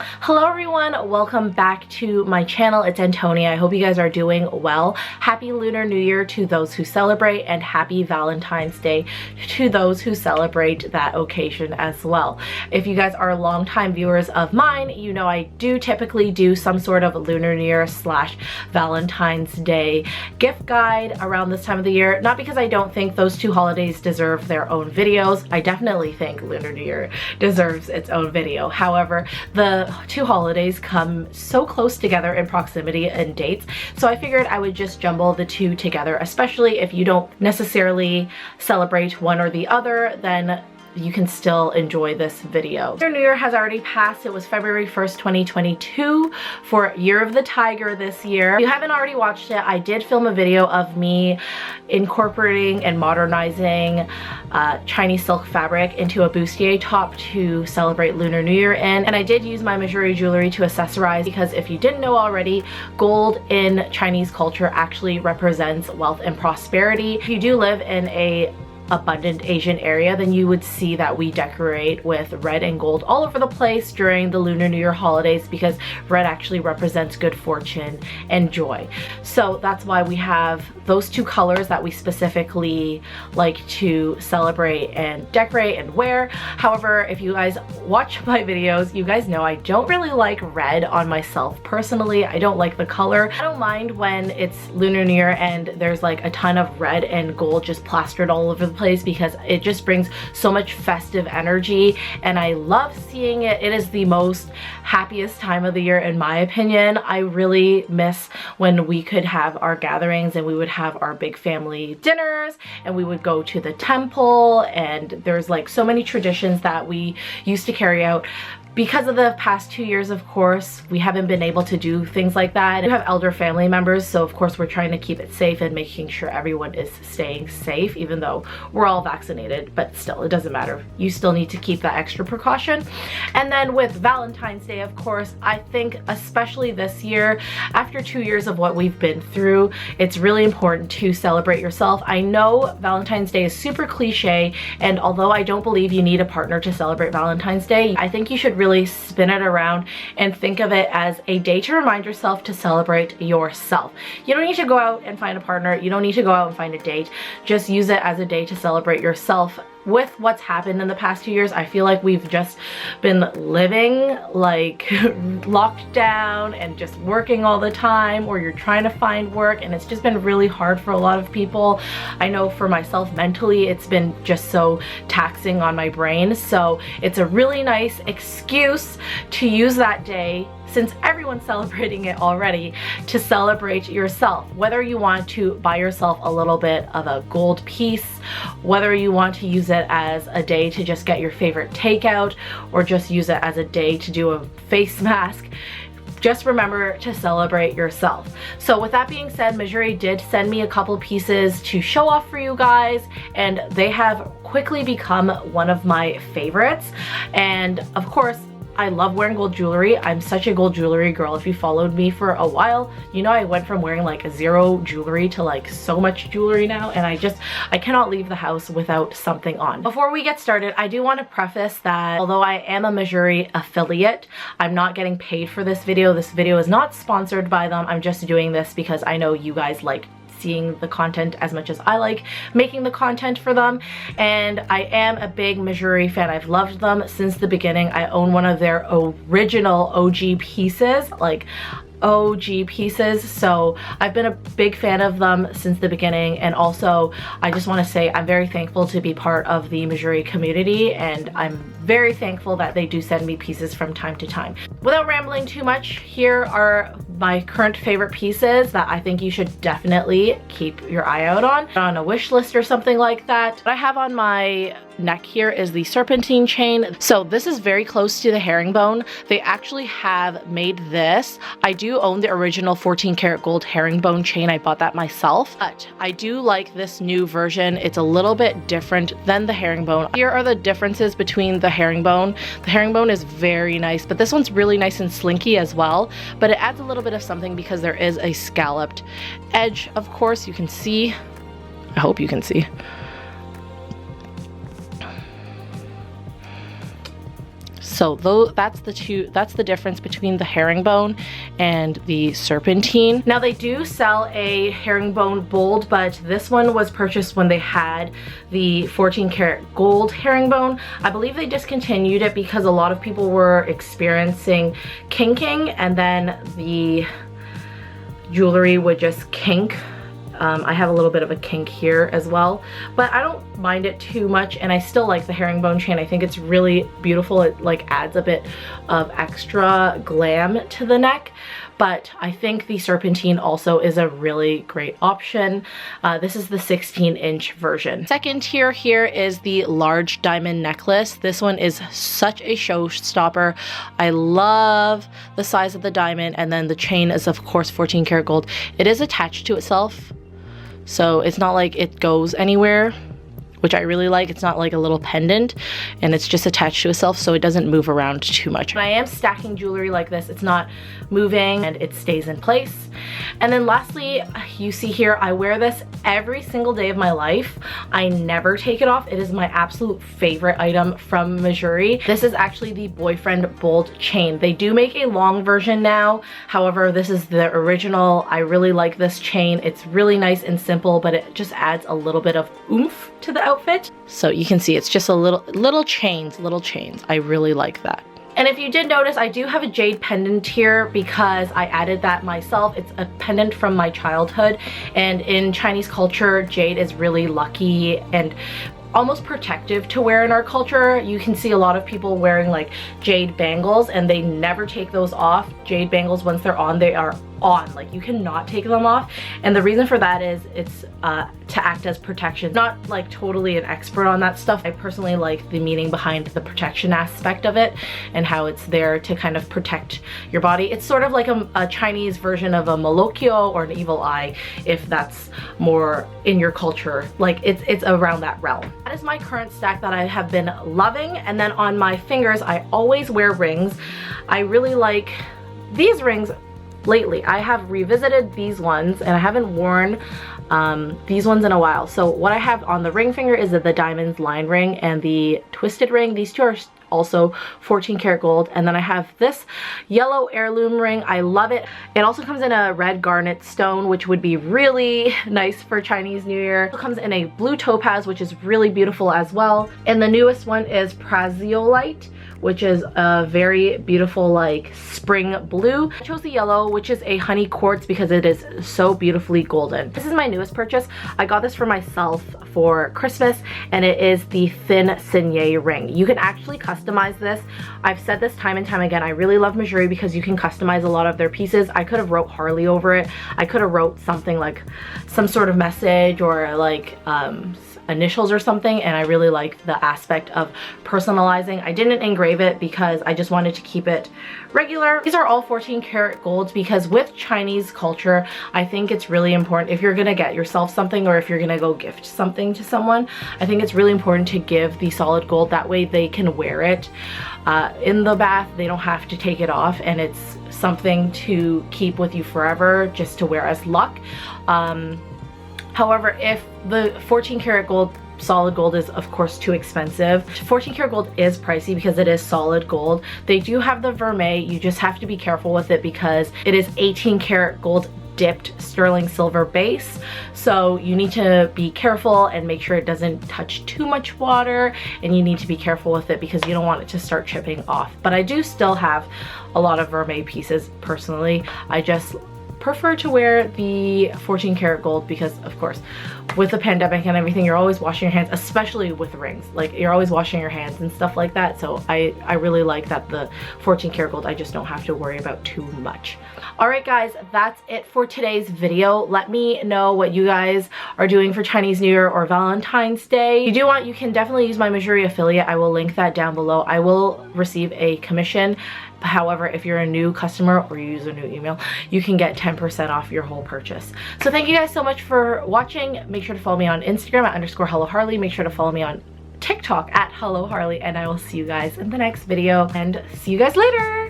Hello everyone, welcome back to my channel. It's Antonia. I hope you guys are doing well. Happy Lunar New Year to those who celebrate, and happy Valentine's Day to those who celebrate that occasion as well. If you guys are longtime viewers of mine, you know I do typically do some sort of Lunar New Year / Valentine's Day gift guide around this time of the year. Not because I don't think those two holidays deserve their own videos. I definitely think Lunar New Year deserves its own video. However, the two holidays come so close together in proximity and dates, so I figured I would just jumble the two together, especially if you don't necessarily celebrate one or the other, then you can still enjoy this video. Lunar New Year has already passed. It was February 1st, 2022 for Year of the Tiger this year. If you haven't already watched it, I did film a video of me incorporating and modernizing Chinese silk fabric into a bustier top to celebrate Lunar New Year in, and I did use my Mejuri jewelry to accessorize because if you didn't know already, gold in Chinese culture actually represents wealth and prosperity. If you do live in a abundant Asian area, then you would see that we decorate with red and gold all over the place during the Lunar New Year holidays because red actually represents good fortune and joy. So that's why we have those two colors that we specifically like to celebrate and decorate and wear. However, if you guys watch my videos, you guys know I don't really like red on myself personally. I don't like the color. I don't mind when it's Lunar New Year and there's like a ton of red and gold just plastered all over the place because it just brings so much festive energy and I love seeing it. It is the most happiest time of the year in my opinion. I really miss when we could have our gatherings and we would have our big family dinners and we would go to the temple, and there's like so many traditions that we used to carry out. Because of the past 2 years, of course, we haven't been able to do things like that. We have elder family members, so of course we're trying to keep it safe and making sure everyone is staying safe, even though we're all vaccinated, but still, it doesn't matter. You still need to keep that extra precaution. And then with Valentine's Day, of course, I think especially this year, after 2 years of what we've been through, it's really important to celebrate yourself. I know Valentine's Day is super cliche, and although I don't believe you need a partner to celebrate Valentine's Day, I think you should really spin it around and think of it as a day to remind yourself to celebrate yourself. You don't need to go out and find a partner. You don't need to go out and find a date. Just use it as a day to celebrate yourself. With what's happened in the past 2 years, I feel like we've just been living like locked down and just working all the time, or you're trying to find work, and it's just been really hard for a lot of people. I know for myself mentally, it's been just so taxing on my brain. So it's a really nice excuse to use that day, since everyone's celebrating it already, to celebrate yourself. Whether you want to buy yourself a little bit of a gold piece, whether you want to use it as a day to just get your favorite takeout, or just use it as a day to do a face mask, just remember to celebrate yourself. So with that being said, Mejuri did send me a couple pieces to show off for you guys, and they have quickly become one of my favorites. And of course, I love wearing gold jewelry. I'm such a gold jewelry girl. If you followed me for a while, you know I went from wearing like zero jewelry to like so much jewelry now, and I cannot leave the house without something on. Before we get started, I do want to preface that although I am a Mejuri affiliate, I'm not getting paid for this video. This video is not sponsored by them. I'm just doing this because I know you guys like seeing the content as much as I like making the content for them, and I am a big Mejuri fan. I've loved them since the beginning. I own one of their original OG pieces, like OG pieces, so I've been a big fan of them since the beginning. And also I just want to say I'm very thankful to be part of the Mejuri community, and I'm very thankful that they do send me pieces from time to time. Without rambling too much, here are my current favorite pieces that I think you should definitely keep your eye out on a wish list or something like that. What I have on my neck here is the Serpentine Chain. So this is very close to the herringbone. They actually have made this. I do own the original 14 karat gold herringbone chain. I bought that myself, but I do like this new version. It's a little bit different than the herringbone. Here are the differences between the herringbone. The herringbone is very nice, but this one's really nice and slinky as well, but it adds a little bit of something because there is a scalloped edge. Of course, you can see, I hope you can see. So that's the difference between the herringbone and the serpentine. Now they do sell a herringbone bold, but this one was purchased when they had the 14 karat gold herringbone. I believe they discontinued it because a lot of people were experiencing kinking, and then the jewelry would just kink. I have a little bit of a kink here as well, but I don't mind it too much, and I still like the herringbone chain. I think it's really beautiful. It like adds a bit of extra glam to the neck, but I think the serpentine also is a really great option. This is the 16-inch version. Second tier here is the large diamond necklace. This one is such a showstopper. I love the size of the diamond, and then the chain is of course 14 karat gold. It is attached to itself, so it's not like it goes anywhere, which I really like. It's not like a little pendant, and it's just attached to itself, so it doesn't move around too much. When I am stacking jewelry like this, it's not moving and it stays in place. And then lastly, you see here, I wear this every single day of my life. I never take it off. It is my absolute favorite item from Mejuri. This is actually the boyfriend bold chain. They do make a long version now. However, this is the original. I really like this chain. It's really nice and simple, but it just adds a little bit of oomph to the outfit. So you can see it's just a little chains. I really like that. And if you did notice, I do have a jade pendant here because I added that myself. It's a pendant from my childhood, and in Chinese culture, jade is really lucky and almost protective to wear in our culture. You can see a lot of people wearing like jade bangles, and they never take those off. Jade bangles, once they're on, they are on. Like, you cannot take them off, and the reason for that is it's to act as protection. Not like totally an expert on that stuff. I personally like the meaning behind the protection aspect of it and how it's there to kind of protect your body. It's sort of like a Chinese version of a malokyo or an evil eye, if that's more in your culture. Like, it's around that realm. That is my current stack that I have been loving. And then on my fingers, I always wear rings. I really like these rings. Lately, I have revisited these ones, and I haven't worn these ones in a while. So what I have on the ring finger is the diamonds line ring and the twisted ring. These two are also 14 karat gold. And then I have this yellow heirloom ring. I love it. It also comes in a red garnet stone, which would be really nice for Chinese New Year. It comes in a blue topaz, which is really beautiful as well. And the newest one is praziolite, which is a very beautiful like spring blue. I chose the yellow, which is a honey quartz, because it is so beautifully golden. This is my newest purchase. I got this for myself for Christmas, and it is the thin signet ring. You can actually customize this. I've said this time and time again, I really love Mejuri because you can customize a lot of their pieces. I could have wrote Harley over it. I could have wrote something like some sort of message or like initials or something, and I really like the aspect of personalizing. I didn't engrave it because I just wanted to keep it regular. These are all 14 karat golds because with Chinese culture, I think it's really important, if you're gonna get yourself something or if you're gonna go gift something to someone, I think it's really important to give the solid gold. That way they can wear it in the bath. They don't have to take it off, and it's something to keep with you forever, just to wear as luck. However, if the 14 karat gold solid gold is of course too expensive. 14 karat gold is pricey because it is solid gold. They do have the vermeil. You just have to be careful with it because it is 18 karat gold dipped sterling silver base, so you need to be careful and make sure it doesn't touch too much water, and you need to be careful with it because you don't want it to start chipping off. But I do still have a lot of vermeil pieces personally. I just prefer to wear the 14 karat gold because of course with the pandemic and everything, you're always washing your hands, especially with rings. Like, you're always washing your hands and stuff like that, so I really like that the 14 karat gold, I just don't have to worry about too much. Alright guys, that's it for today's video. Let me know what you guys are doing for Chinese New Year or Valentine's Day. If you do want, you can definitely use my Mejuri affiliate. I will link that down below. I will receive a commission. However, if you're a new customer or you use a new email, you can get 10% off your whole purchase. So thank you guys so much for watching. Make sure to follow me on Instagram at _HelloHarley. Make sure to follow me on TikTok at HelloHarley, and I will see you guys in the next video, and see you guys later.